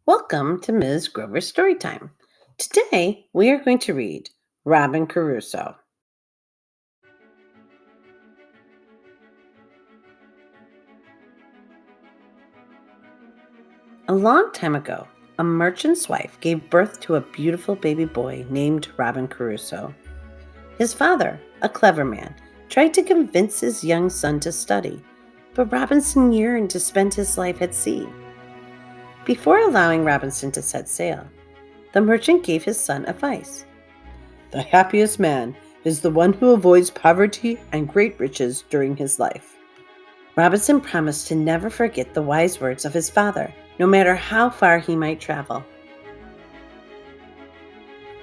Welcome to Ms. Grover's Storytime. Today we are going to read Robin Crusoe. A long time ago, a merchant's wife gave birth to a beautiful baby boy named Robin Crusoe. His father, a clever man, tried to convince his young son to study, but Robinson yearned to spend his life at sea. Before allowing Robinson to set sail, the merchant gave his son advice. The happiest man is the one who avoids poverty and great riches during his life. Robinson promised to never forget the wise words of his father, no matter how far he might travel.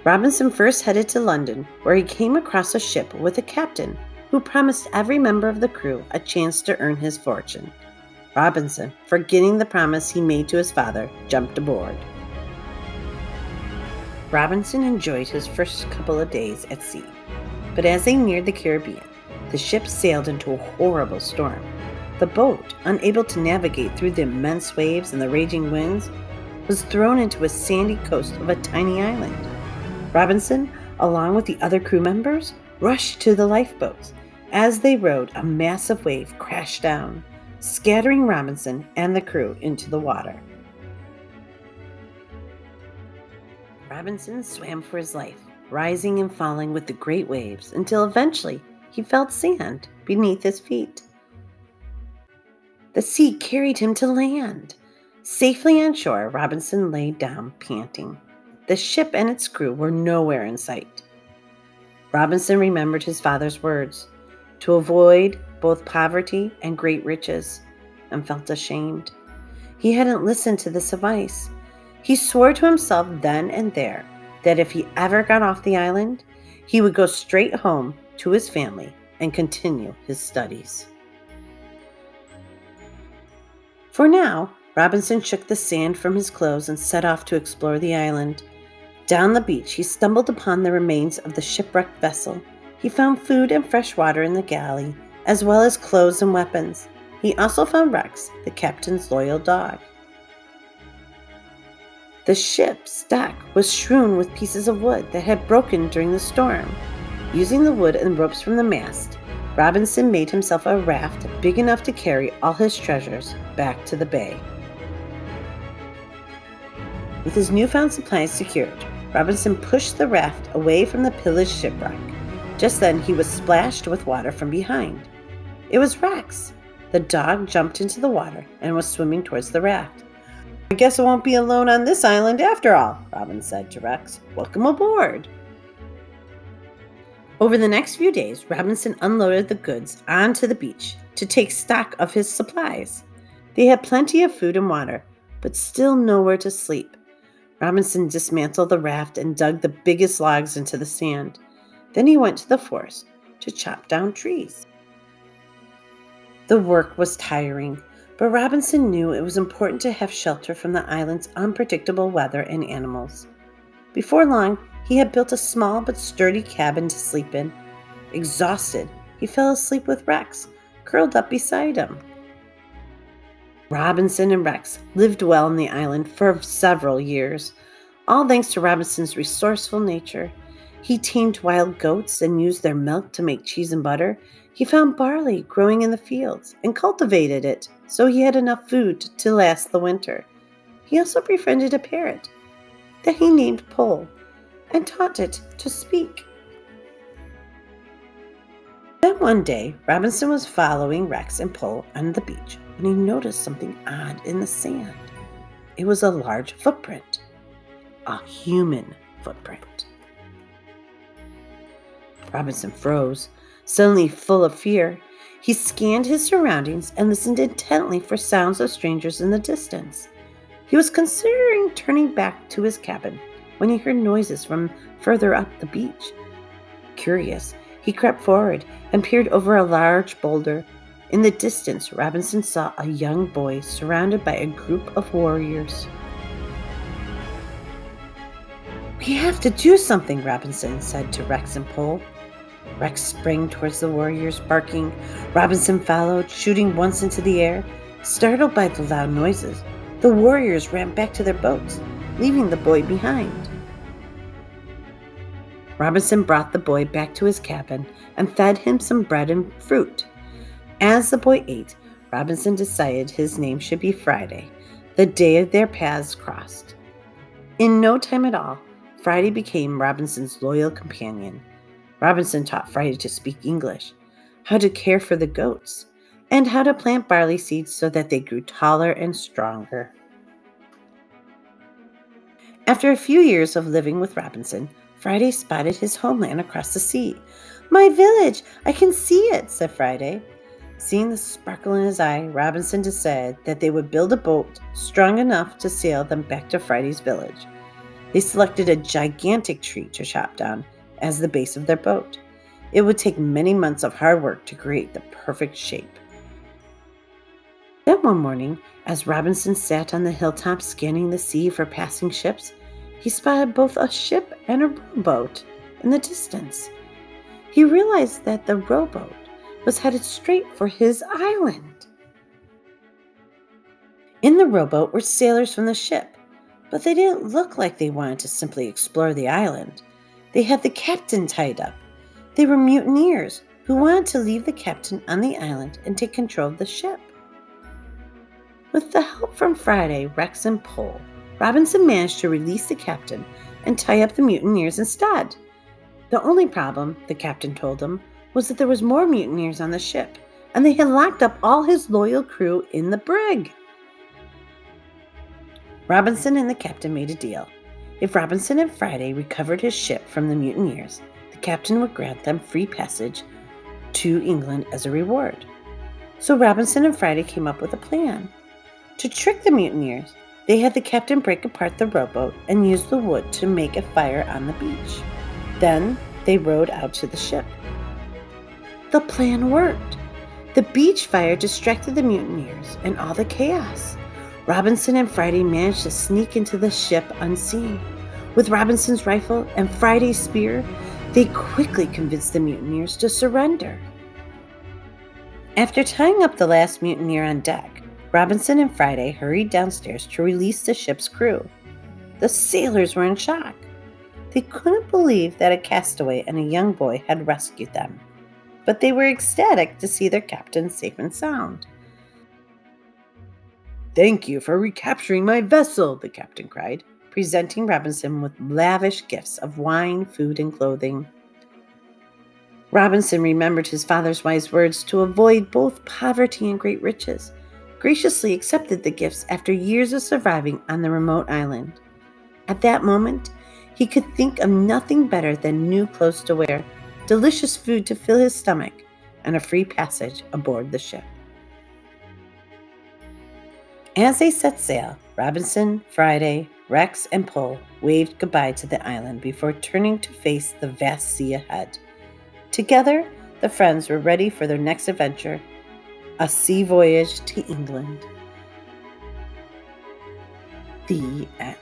Robinson first headed to London, where he came across a ship with a captain who promised every member of the crew a chance to earn his fortune. Robinson, forgetting the promise he made to his father, jumped aboard. Robinson enjoyed his first couple of days at sea, but as they neared the Caribbean, the ship sailed into a horrible storm. The boat, unable to navigate through the immense waves and the raging winds, was thrown into a sandy coast of a tiny island. Robinson, along with the other crew members, rushed to the lifeboats. As they rowed, a massive wave crashed down, scattering Robinson and the crew into the water. Robinson swam for his life, rising and falling with the great waves until eventually he felt sand beneath his feet. The sea carried him to land. Safely on shore, Robinson lay down, panting. The ship and its crew were nowhere in sight. Robinson remembered his father's words, to avoid both poverty and great riches, and felt ashamed. He hadn't listened to this advice. He swore to himself then and there that if he ever got off the island, he would go straight home to his family and continue his studies. For now, Robinson shook the sand from his clothes and set off to explore the island. Down the beach, he stumbled upon the remains of the shipwrecked vessel. He found food and fresh water in the galley, as well as clothes and weapons. He also found Rex, the captain's loyal dog. The ship's deck was strewn with pieces of wood that had broken during the storm. Using the wood and ropes from the mast, Robinson made himself a raft big enough to carry all his treasures back to the bay. With his newfound supplies secured, Robinson pushed the raft away from the pillaged shipwreck. Just then, he was splashed with water from behind. It was Rex. The dog jumped into the water and was swimming towards the raft. I guess I won't be alone on this island after all, Robin said to Rex. Welcome aboard. Over the next few days, Robinson unloaded the goods onto the beach to take stock of his supplies. They had plenty of food and water, but still nowhere to sleep. Robinson dismantled the raft and dug the biggest logs into the sand. Then he went to the forest to chop down trees. The work was tiring, but Robinson knew it was important to have shelter from the island's unpredictable weather and animals. Before long, he had built a small but sturdy cabin to sleep in. Exhausted, he fell asleep with Rex, curled up beside him. Robinson and Rex lived well on the island for several years, all thanks to Robinson's resourceful nature. He tamed wild goats and used their milk to make cheese and butter. He found barley growing in the fields and cultivated it so he had enough food to last the winter. He also befriended a parrot that he named Pole and taught it to speak. Then one day, Robinson was following Rex and Pole on the beach when he noticed something odd in the sand. It was a large footprint, a human footprint. Robinson froze, suddenly full of fear. He scanned his surroundings and listened intently for sounds of strangers in the distance. He was considering turning back to his cabin when he heard noises from further up the beach. Curious, he crept forward and peered over a large boulder. In the distance, Robinson saw a young boy surrounded by a group of warriors. We have to do something, Robinson said to Rex and Pole. Rex sprang towards the warriors, barking. Robinson followed, shooting once into the air. Startled by the loud noises, The warriors ran back to their boats, leaving the boy behind. Robinson brought the boy back to his cabin and fed him some bread and fruit. As the boy ate, Robinson decided his name should be Friday, the day their paths crossed. In no time at all, Friday became Robinson's loyal companion. Robinson taught Friday to speak English, how to care for the goats, and how to plant barley seeds so that they grew taller and stronger. After a few years of living with Robinson, Friday spotted his homeland across the sea. "My village! I can see it," said Friday. Seeing the sparkle in his eye, Robinson decided that they would build a boat strong enough to sail them back to Friday's village. They selected a gigantic tree to chop down as the base of their boat. It would take many months of hard work to create the perfect shape. Then one morning, as Robinson sat on the hilltop scanning the sea for passing ships, he spotted both a ship and a rowboat in the distance. He realized that the rowboat was headed straight for his island. In the rowboat were sailors from the ship, but they didn't look like they wanted to simply explore the island. They had the captain tied up. They were mutineers who wanted to leave the captain on the island and take control of the ship. With the help from Friday, Rex, and Pole, Robinson managed to release the captain and tie up the mutineers instead. The only problem, the captain told him, was that there was more mutineers on the ship, and they had locked up all his loyal crew in the brig. Robinson and the captain made a deal. If Robinson and Friday recovered his ship from the mutineers, the captain would grant them free passage to England as a reward. So Robinson and Friday came up with a plan. To trick the mutineers, they had the captain break apart the rowboat and use the wood to make a fire on the beach. Then they rowed out to the ship. The plan worked. The beach fire distracted the mutineers and all the chaos. Robinson and Friday managed to sneak into the ship unseen. With Robinson's rifle and Friday's spear, they quickly convinced the mutineers to surrender. After tying up the last mutineer on deck, Robinson and Friday hurried downstairs to release the ship's crew. The sailors were in shock. They couldn't believe that a castaway and a young boy had rescued them, but they were ecstatic to see their captain safe and sound. "Thank you for recapturing my vessel," the captain cried, presenting Robinson with lavish gifts of wine, food, and clothing. Robinson remembered his father's wise words to avoid both poverty and great riches, graciously accepted the gifts after years of surviving on the remote island. At that moment, he could think of nothing better than new clothes to wear, delicious food to fill his stomach, and a free passage aboard the ship. As they set sail, Robinson, Friday, Rex, and Pole waved goodbye to the island before turning to face the vast sea ahead. Together, the friends were ready for their next adventure, a sea voyage to England. The end.